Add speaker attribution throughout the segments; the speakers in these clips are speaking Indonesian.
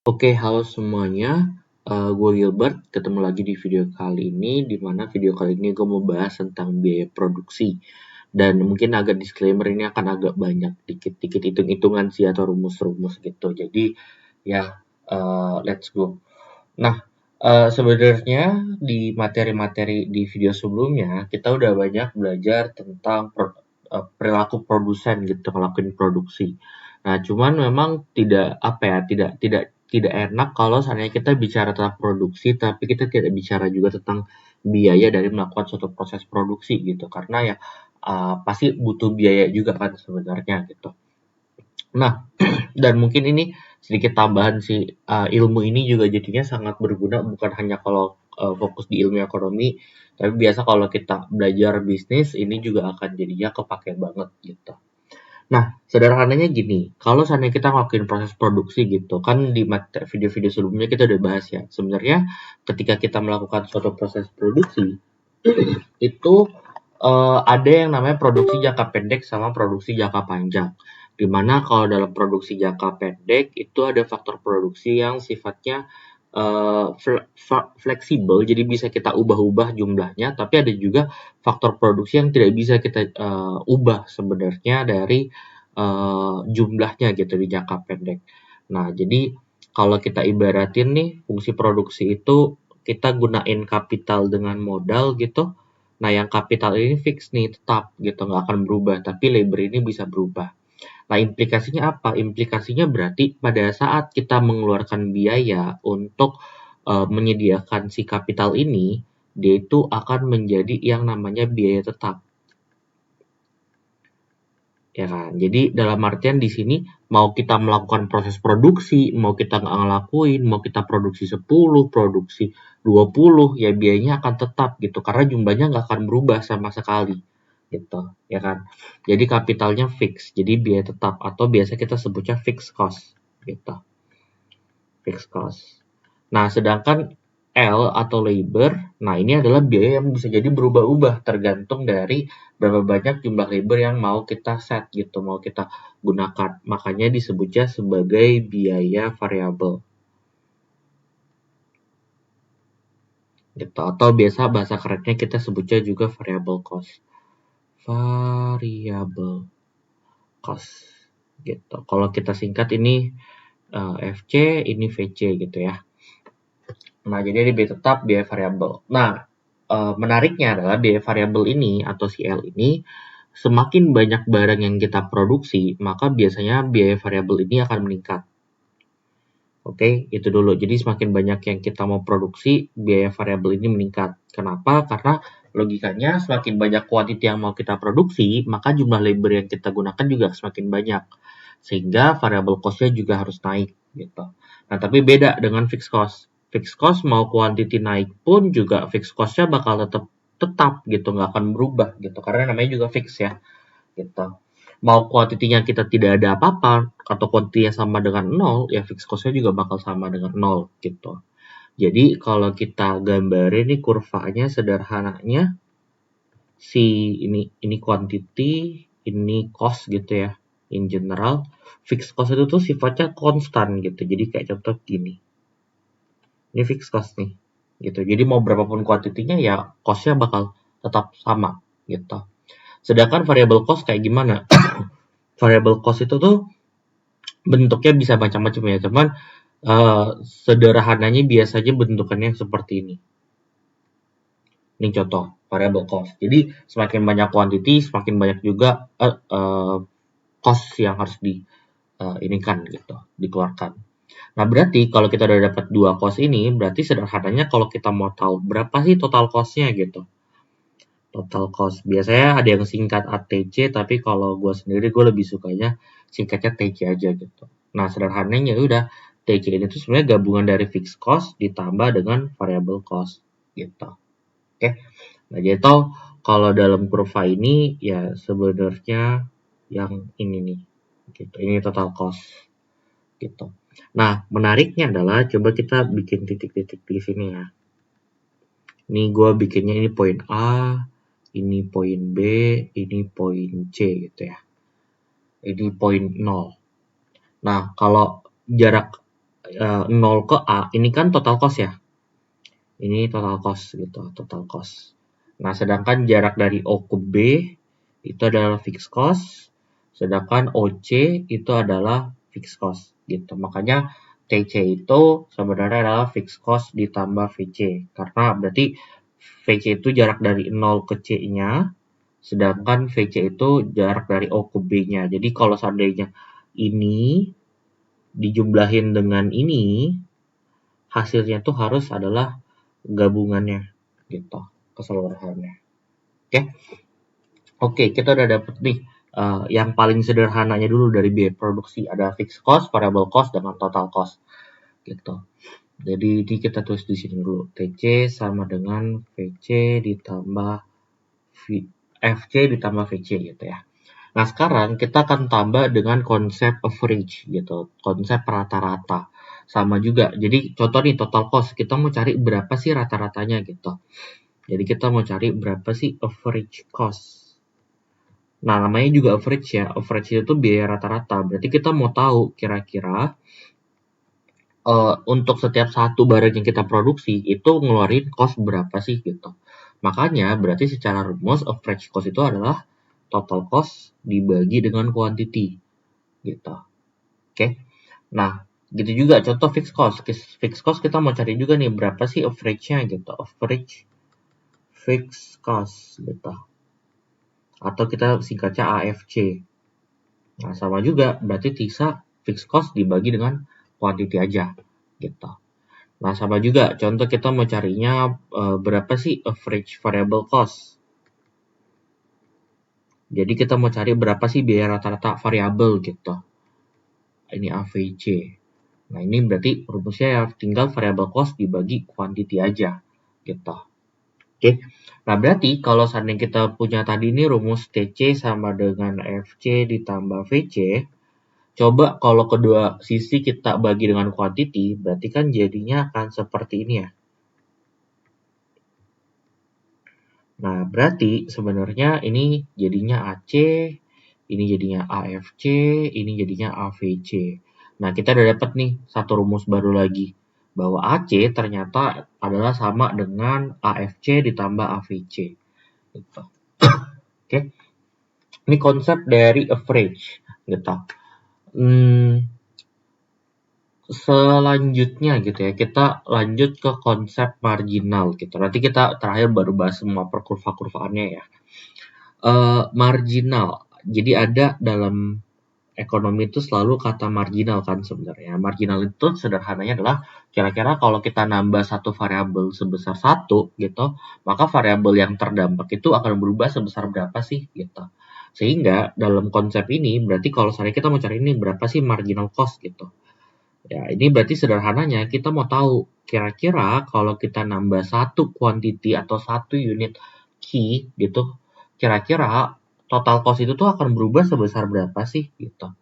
Speaker 1: Oke, halo semuanya. Gue Gilbert, ketemu lagi di video kali ini, di mana video kali ini gue mau bahas tentang biaya produksi. Dan mungkin agak disclaimer ini akan agak banyak, dikit-dikit hitung-hitungan sih atau rumus-rumus gitu. Jadi ya, let's go. Nah, sebenarnya di materi-materi di video sebelumnya, kita udah banyak belajar tentang perilaku produsen gitu, ngelakuin produksi. Nah, cuman memang tidak apa ya, tidak enak kalau seandainya kita bicara tentang produksi, tapi kita tidak bicara juga tentang biaya dari melakukan suatu proses produksi gitu. Karena ya pasti butuh biaya juga kan sebenarnya gitu. Nah, dan mungkin ini sedikit tambahan sih, ilmu ini juga jadinya sangat berguna bukan hanya kalau fokus di ilmu ekonomi, tapi biasa kalau kita belajar bisnis ini juga akan jadinya kepake banget gitu. Nah, sederhananya gini, kalau seandainya kita ngelakuin proses produksi gitu, kan di video-video sebelumnya kita udah bahas ya, sebenarnya ketika kita melakukan suatu proses produksi, itu ada yang namanya produksi jangka pendek sama produksi jangka panjang. Dimana kalau dalam produksi jangka pendek itu ada faktor produksi yang sifatnya fleksibel, jadi bisa kita ubah-ubah jumlahnya, tapi ada juga faktor produksi yang tidak bisa kita ubah sebenarnya dari jumlahnya gitu di jangka pendek. Nah, jadi kalau kita ibaratin nih fungsi produksi itu kita gunain kapital dengan modal gitu. Nah, yang kapital ini fix nih, tetap gitu, nggak akan berubah, tapi labor ini bisa berubah. Nah, implikasinya apa? Implikasinya berarti pada saat kita mengeluarkan biaya untuk menyediakan si kapital ini, dia itu akan menjadi yang namanya biaya tetap. Ya kan? Jadi dalam artian di sini mau kita melakukan proses produksi, mau kita nggak ngelakuin, mau kita produksi 10, produksi 20, ya biayanya akan tetap gitu karena jumlahnya nggak akan berubah sama sekali gitu, ya kan? Jadi kapitalnya fix, jadi biaya tetap atau biasa kita sebutnya fixed cost gitu, fixed cost. Nah, sedangkan L atau labor, nah ini adalah biaya yang bisa jadi berubah-ubah tergantung dari berapa banyak jumlah labor yang mau kita set gitu, mau kita gunakan. Makanya disebutnya sebagai biaya variabel. Gitu. Atau biasa bahasa kerennya kita sebutnya juga variable cost. Variable cost. Gitu. Kalau kita singkat ini FC, ini VC gitu ya. Nah, jadi ada biaya tetap, biaya variabel. Nah, menariknya adalah biaya variabel ini atau CL ini semakin banyak barang yang kita produksi, maka biasanya biaya variabel ini akan meningkat. Oke, itu dulu. Jadi semakin banyak yang kita mau produksi, biaya variabel ini meningkat. Kenapa? Karena logikanya semakin banyak kuantiti yang mau kita produksi, maka jumlah labor yang kita gunakan juga semakin banyak. Sehingga variable cost-nya juga harus naik gitu. Nah, tapi beda dengan fixed cost. Fixed cost mau kuantiti naik pun juga fixed cost-nya bakal tetap gitu, nggak akan berubah gitu. Karena namanya juga fix ya gitu. Mau kuantitinya kita tidak ada apa-apa atau kuantitinya sama dengan 0, ya fixed cost-nya juga bakal sama dengan 0 gitu. Jadi kalau kita gambarin nih kurvanya sederhananya si ini quantity, ini cost gitu ya. In general, fixed cost itu tuh sifatnya konstan gitu. Jadi kayak contoh gini. Ini fixed cost nih. Gitu. Jadi mau berapapun kuantitinya ya cost-nya bakal tetap sama gitu. Sedangkan variable cost kayak gimana? Variable cost itu tuh bentuknya bisa macam-macam ya, cuman sederhananya biasanya bentukannya seperti ini. Ini contoh variable cost. Jadi semakin banyak quantity, semakin banyak juga cost yang harus inikan gitu, dikeluarkan. Nah, berarti kalau kita udah dapat dua cost ini, berarti sederhananya kalau kita mau tahu berapa sih total cost-nya gitu. Total cost. Biasanya ada yang singkat ATC, tapi kalau gue sendiri gue lebih sukanya singkatnya TC aja gitu. Nah, sederhananya udah TC ini tuh sebenarnya gabungan dari fixed cost ditambah dengan variable cost gitu. Oke. Nah, jadi kalau dalam kurva ini ya sebenarnya yang ini nih gitu. Ini total cost gitu. Nah, menariknya adalah coba kita bikin titik-titik di sini ya. Ini gue bikinnya ini poin A, ini poin B, ini poin C gitu ya. Ini poin 0. Nah, kalau jarak 0 ke A, ini kan total cost ya. Ini total cost gitu, total cost. Nah, sedangkan jarak dari O ke B itu adalah fixed cost, sedangkan OC itu adalah fixed cost gitu. Makanya TC itu sebenarnya adalah fixed cost ditambah VC. Karena berarti VC itu jarak dari 0 ke C-nya, sedangkan VC itu jarak dari O ke B-nya. Jadi kalau seandainya ini dijumlahin dengan ini, hasilnya tuh harus adalah gabungannya gitu, keseluruhannya. Oke, kita udah dapet nih yang paling sederhananya dulu dari biaya produksi, ada fixed cost, variable cost, dengan total cost gitu. Jadi ini kita tulis di sini dulu, TC sama dengan VC ditambah FC ditambah VC gitu ya. Nah, sekarang kita akan tambah dengan konsep average gitu, konsep rata-rata. Sama juga, jadi contoh nih total cost, kita mau cari berapa sih rata-ratanya gitu. Jadi kita mau cari berapa sih average cost. Nah, namanya juga average ya, average itu biaya rata-rata. Berarti kita mau tahu kira-kira untuk setiap satu barang yang kita produksi itu ngeluarin cost berapa sih gitu. Makanya berarti secara rumus average cost itu adalah total cost dibagi dengan quantity gitu. Oke. Nah, gitu juga contoh fixed cost. Fixed cost kita mau cari juga nih berapa sih average-nya gitu. Average fixed cost gitu. Atau kita singkatnya AFC. Nah, sama juga berarti sisa fixed cost dibagi dengan quantity aja gitu. Nah, sama juga contoh kita mau carinya berapa sih average variable cost. Jadi kita mau cari berapa sih biaya rata-rata variabel gitu. Ini AVC. Nah, ini berarti rumusnya ya tinggal variable cost dibagi quantity aja gitu. Oke. Nah, berarti kalau seandainya kita punya tadi ini rumus TC sama dengan FC ditambah VC, coba kalau kedua sisi kita bagi dengan quantity, berarti kan jadinya akan seperti ini ya. Nah, berarti sebenarnya ini jadinya AC, ini jadinya AFC, ini jadinya AVC. Nah, kita udah dapat nih satu rumus baru lagi, bahwa AC ternyata adalah sama dengan AFC ditambah AVC. Gitu. Oke. Ini konsep dari average gitu. Selanjutnya gitu ya, kita lanjut ke konsep marginal gitu. Nanti kita terakhir baru bahas semua perkurva-kurvaannya ya. Marginal. Jadi ada dalam ekonomi itu selalu kata marginal kan sebenarnya. Marginal itu sederhananya adalah kira-kira kalau kita nambah satu variabel sebesar 1 gitu, maka variabel yang terdampak itu akan berubah sebesar berapa sih gitu. Sehingga dalam konsep ini berarti kalau misalnya kita mau cari ini berapa sih marginal cost gitu. Ya, ini berarti sederhananya kita mau tahu kira-kira kalau kita nambah satu quantity atau satu unit key gitu, kira-kira total cost itu tuh akan berubah sebesar berapa sih gitu.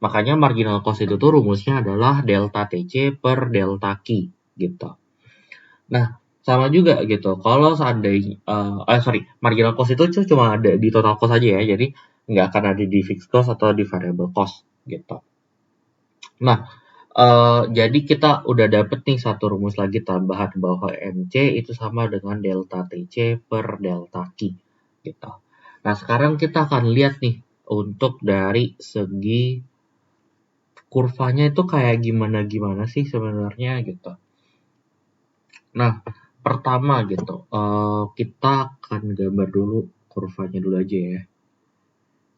Speaker 1: Makanya marginal cost itu tuh rumusnya adalah delta TC per delta key gitu. Nah, sama juga gitu. Kalau seandainya marginal cost itu cuma ada di total cost aja ya. Jadi nggak akan ada di fixed cost atau di variable cost gitu. Nah, jadi kita udah dapet nih satu rumus lagi tambahan bahwa MC itu sama dengan delta TC per delta Q gitu. Nah, sekarang kita akan lihat nih untuk dari segi kurvanya itu kayak gimana sih sebenarnya gitu. Nah, pertama gitu, kita akan gambar dulu kurvanya dulu aja ya.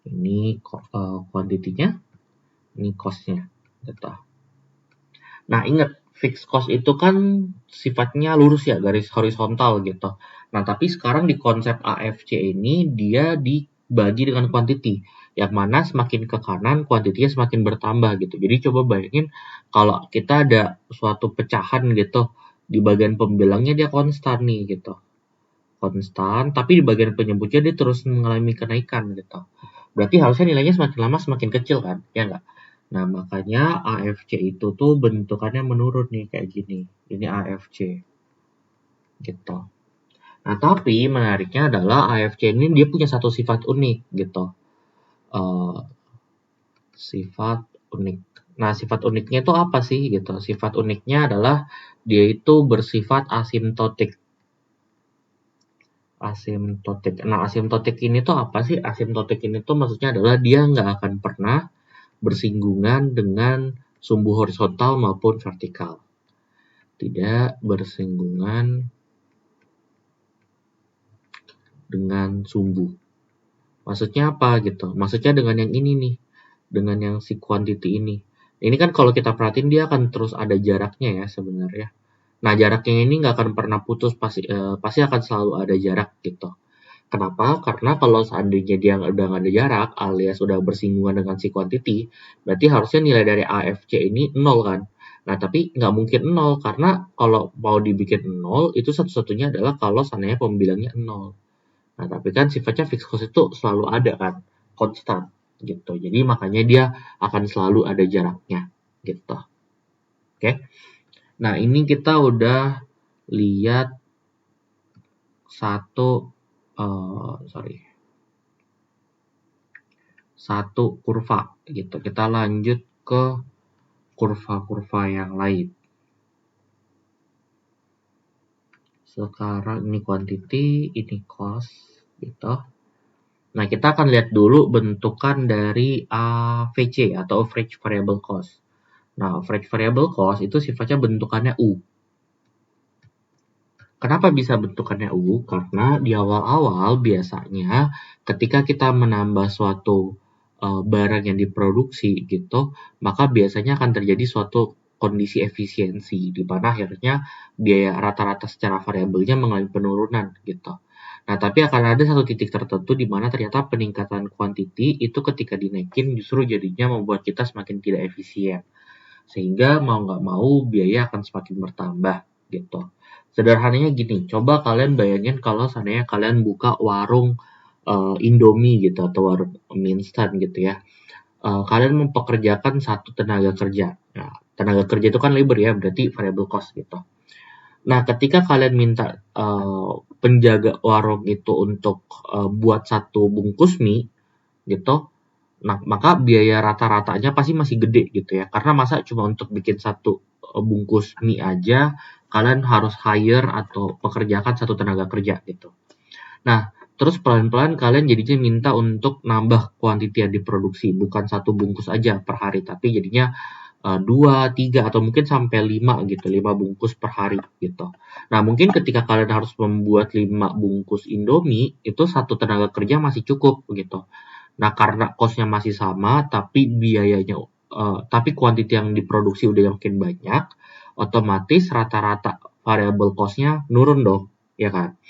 Speaker 1: Ini kuantitinya, ini cost-nya gitu. Nah, ingat fixed cost itu kan sifatnya lurus ya, garis horizontal gitu. Nah, tapi sekarang di konsep AFC ini dia dibagi dengan quantity. Yang mana semakin ke kanan, kuantitinya semakin bertambah gitu. Jadi coba bayangin kalau kita ada suatu pecahan gitu, di bagian pembilangnya dia konstan nih gitu. Konstan, tapi di bagian penyebutnya dia terus mengalami kenaikan gitu. Berarti harusnya nilainya semakin lama semakin kecil kan, ya nggak? Nah, makanya AFC itu tuh bentukannya menurun nih kayak gini. Ini AFC. Gitu. Nah, tapi menariknya adalah AFC ini dia punya satu sifat unik gitu. Sifat unik. Nah, sifat uniknya itu apa sih gitu? Sifat uniknya adalah dia itu bersifat asimptotik. Asimptotik. Nah, asimptotik ini tuh apa sih? Asimptotik ini tuh maksudnya adalah dia nggak akan pernah bersinggungan dengan sumbu horizontal maupun vertikal. Tidak bersinggungan dengan sumbu. Maksudnya apa gitu? Maksudnya dengan yang ini nih, dengan yang si quantity ini. Ini kan kalau kita perhatiin dia akan terus ada jaraknya ya sebenarnya. Nah, jaraknya ini nggak akan pernah putus, pasti akan selalu ada jarak gitu. Kenapa? Karena kalau seandainya dia udah nggak ada jarak, alias udah bersinggungan dengan si quantity, berarti harusnya nilai dari AFC ini 0 kan? Nah, tapi nggak mungkin 0, karena kalau mau dibikin 0, itu satu-satunya adalah kalau seandainya pembilangnya 0. Nah, tapi kan sifatnya fixed cost itu selalu ada kan, konstan gitu. Jadi makanya dia akan selalu ada jaraknya gitu. Oke. Nah, ini kita udah lihat satu kurva gitu. Kita lanjut ke kurva-kurva yang lain. Sekarang ini quantity, ini cost gitu. Nah, kita akan lihat dulu bentukan dari AVC atau average variable cost. Nah, average variable cost itu sifatnya bentukannya U. Kenapa bisa bentukannya U? Karena di awal-awal biasanya ketika kita menambah suatu barang yang diproduksi gitu, maka biasanya akan terjadi suatu kondisi efisiensi di mana akhirnya biaya rata-rata secara variabelnya mengalami penurunan gitu. Nah, tapi akan ada satu titik tertentu di mana ternyata peningkatan quantity itu ketika dinaikin justru jadinya membuat kita semakin tidak efisien. Sehingga mau nggak mau biaya akan semakin bertambah gitu. Sederhananya gini, coba kalian bayangin kalau seandainya kalian buka warung Indomie gitu atau warung mie instan gitu ya. Kalian mempekerjakan satu tenaga kerja. Nah, tenaga kerja itu kan labor ya, berarti variable cost gitu. Nah, ketika kalian minta penjaga warung itu untuk buat satu bungkus mie gitu, nah, maka biaya rata-ratanya pasti masih gede gitu ya. Karena masa cuma untuk bikin satu bungkus mie aja, kalian harus hire atau pekerjakan satu tenaga kerja gitu. Nah, terus pelan-pelan kalian jadinya minta untuk nambah kuantiti yang diproduksi. Bukan satu bungkus aja per hari, tapi jadinya 2, 3, atau mungkin sampai 5 gitu. 5 bungkus per hari gitu. Nah, mungkin ketika kalian harus membuat 5 bungkus Indomie, itu satu tenaga kerja masih cukup gitu. Nah, karena cost-nya masih sama, tapi biayanya, tapi kuantiti yang diproduksi udah makin banyak, otomatis rata-rata variable cost-nya nurun dong, ya kan?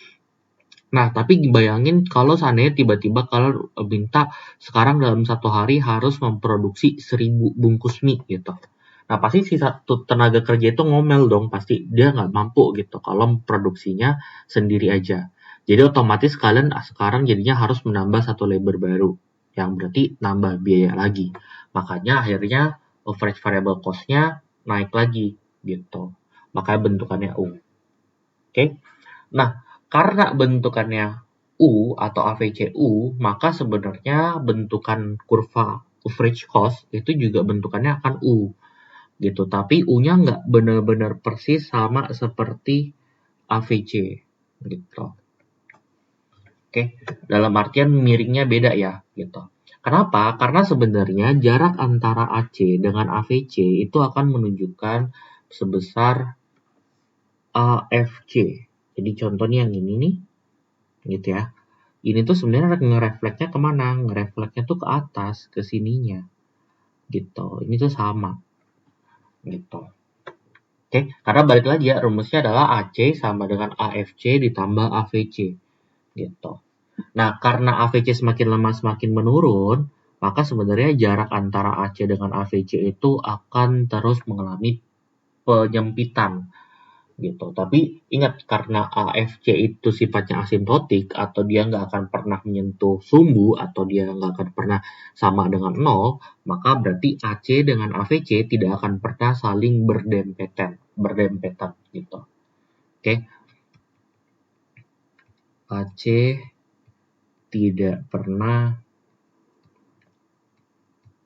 Speaker 1: Nah, tapi bayangin kalau seandainya tiba-tiba kalian minta sekarang dalam satu hari harus memproduksi 1000 bungkus mie gitu. Nah, pasti si satu tenaga kerja itu ngomel dong, pasti dia nggak mampu gitu kalau produksinya sendiri aja. Jadi otomatis kalian sekarang jadinya harus menambah satu labor baru, yang berarti nambah biaya lagi. Makanya akhirnya average variable cost-nya naik lagi gitu. Makanya bentukannya U. Oke? Nah, karena bentukannya U atau AVCU, maka sebenarnya bentukan kurva average cost itu juga bentukannya akan U gitu. Tapi U-nya nggak benar-benar persis sama seperti AVC gitu. Oke, dalam artian miringnya beda ya gitu. Kenapa? Karena sebenarnya jarak antara AC dengan AVC itu akan menunjukkan sebesar AFC. Jadi contohnya yang ini nih, gitu ya. Ini tuh sebenarnya ngerefleksnya kemana? Ngerefleksnya tuh ke atas, ke sininya, gitu. Ini tuh sama, gitu. Oke, karena balik lagi ya, rumusnya adalah AC sama dengan AFC ditambah AVC, gitu. Nah, karena AVC semakin lama semakin menurun, maka sebenarnya jarak antara AC dengan AVC itu akan terus mengalami penyempitan gitu. Tapi ingat karena AFC itu sifatnya asimptotik atau dia nggak akan pernah menyentuh sumbu atau dia nggak akan pernah sama dengan 0, maka berarti AC dengan AVC tidak akan pernah saling berdempetan gitu. Oke. AC tidak pernah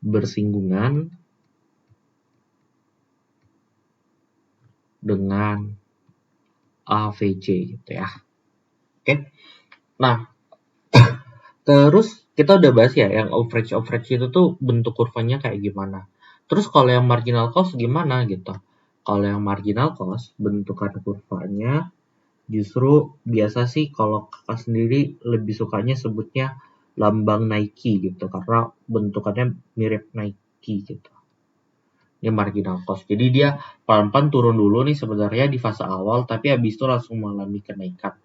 Speaker 1: bersinggungan dengan AVC gitu ya. Oke. Nah, terus kita udah bahas ya yang average itu tuh bentuk kurvanya kayak gimana. Terus kalau yang marginal cost gimana gitu. Kalau yang marginal cost bentukan kurvanya justru biasa sih kalau kakak sendiri lebih sukanya sebutnya lambang Nike gitu karena bentukannya mirip Nike gitu. Ini marginal cost. Jadi dia pelan-pelan turun dulu nih sebenarnya di fase awal tapi habis itu langsung mengalami kenaikan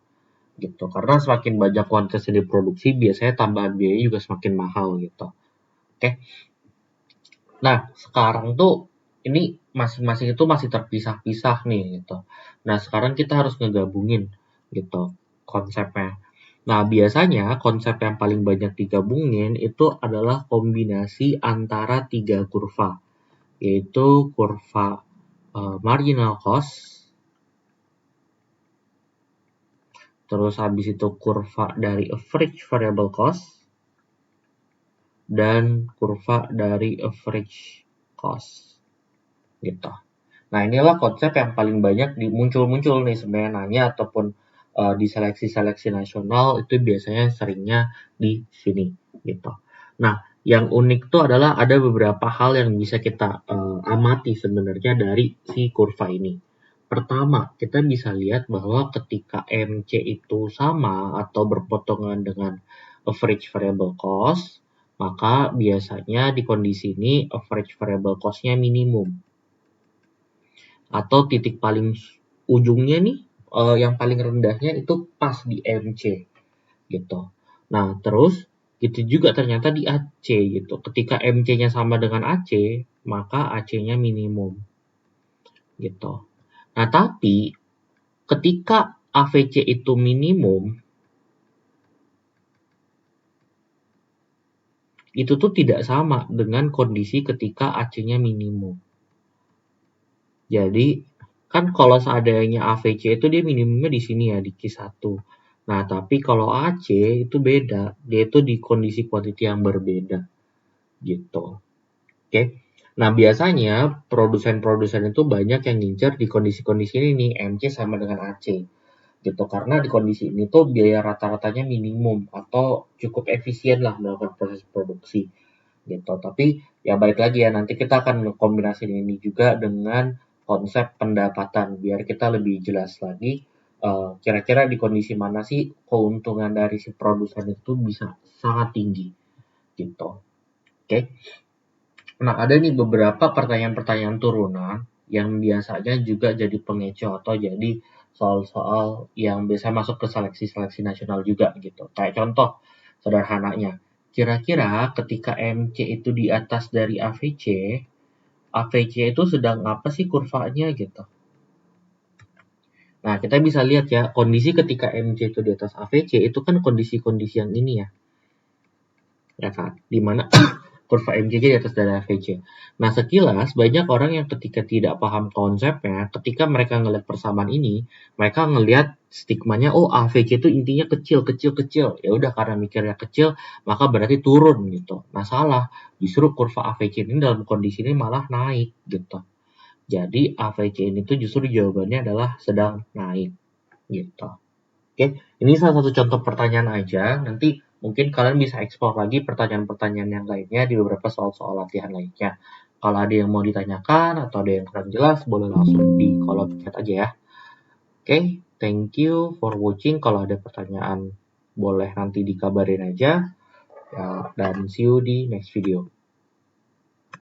Speaker 1: gitu. Karena semakin banyak kuantitas yang diproduksi biasanya tambahan biaya juga semakin mahal gitu. Oke. Nah, sekarang tuh ini masing-masing itu masih terpisah-pisah nih gitu. Nah, sekarang kita harus ngegabungin gitu konsepnya. Nah, biasanya konsep yang paling banyak digabungin itu adalah kombinasi antara 3 kurva, yaitu kurva marginal cost, terus habis itu kurva dari average variable cost, dan kurva dari average cost gitu. Nah, inilah konsep yang paling banyak muncul-muncul nih sebenarnya nanya ataupun di seleksi-seleksi nasional itu biasanya seringnya di sini gitu. Nah, yang unik tuh adalah ada beberapa hal yang bisa kita amati sebenarnya dari si kurva ini. Pertama, kita bisa lihat bahwa ketika MC itu sama atau berpotongan dengan average variable cost, maka biasanya di kondisi ini average variable cost-nya minimum. Atau titik paling ujungnya nih yang paling rendahnya itu pas di MC gitu. Nah, terus gitu juga ternyata di AC gitu. Ketika MC-nya sama dengan AC, maka AC-nya minimum gitu. Nah, tapi ketika AVC itu minimum, itu tuh tidak sama dengan kondisi ketika AC-nya minimum. Jadi, kan kalau seandainya AVC itu dia minimumnya di sini ya, di Q1. Nah, tapi kalau AC itu beda. Dia itu di kondisi quantity yang berbeda. Gitu. Oke. Nah, biasanya produsen-produsen itu banyak yang ngincer di kondisi-kondisi ini nih, MC sama dengan AC. Gitu. Karena di kondisi ini tuh biaya rata-ratanya minimum atau cukup efisien lah melakukan proses produksi. Gitu. Tapi ya balik lagi ya, nanti kita akan kombinasi ini juga dengan konsep pendapatan biar kita lebih jelas lagi kira-kira di kondisi mana sih keuntungan dari si produsen itu bisa sangat tinggi gitu. Oke. Nah, ada nih beberapa pertanyaan-pertanyaan turunan yang biasanya juga jadi pengecoh atau jadi soal-soal yang biasa masuk ke seleksi-seleksi nasional juga gitu. Kayak contoh sederhananya, kira-kira ketika MC itu di atas dari AVC itu sedang apa sih kurvanya gitu. Nah, kita bisa lihat ya, kondisi ketika MC itu di atas AVC itu kan kondisi-kondisi yang ini ya. Ya kan? Dimana kurva MCJ di atas dari AVC. Nah, sekilas banyak orang yang ketika tidak paham konsepnya, ketika mereka ngelihat persamaan ini, mereka ngelihat stigmanya, oh AVC itu intinya kecil. Ya udah karena mikirnya kecil, maka berarti turun gitu. Nah, salah. Justru kurva AVC ini dalam kondisi ini malah naik gitu. Jadi AVC ini tuh justru jawabannya adalah sedang naik gitu. Oke, ini salah satu contoh pertanyaan aja. Nanti mungkin kalian bisa eksplor lagi pertanyaan-pertanyaan yang lainnya di beberapa soal-soal latihan lainnya. Kalau ada yang mau ditanyakan atau ada yang kurang jelas, boleh langsung di kolom chat aja ya. Oke, thank you for watching. Kalau ada pertanyaan, boleh nanti dikabarin aja. Ya, dan see you di next video.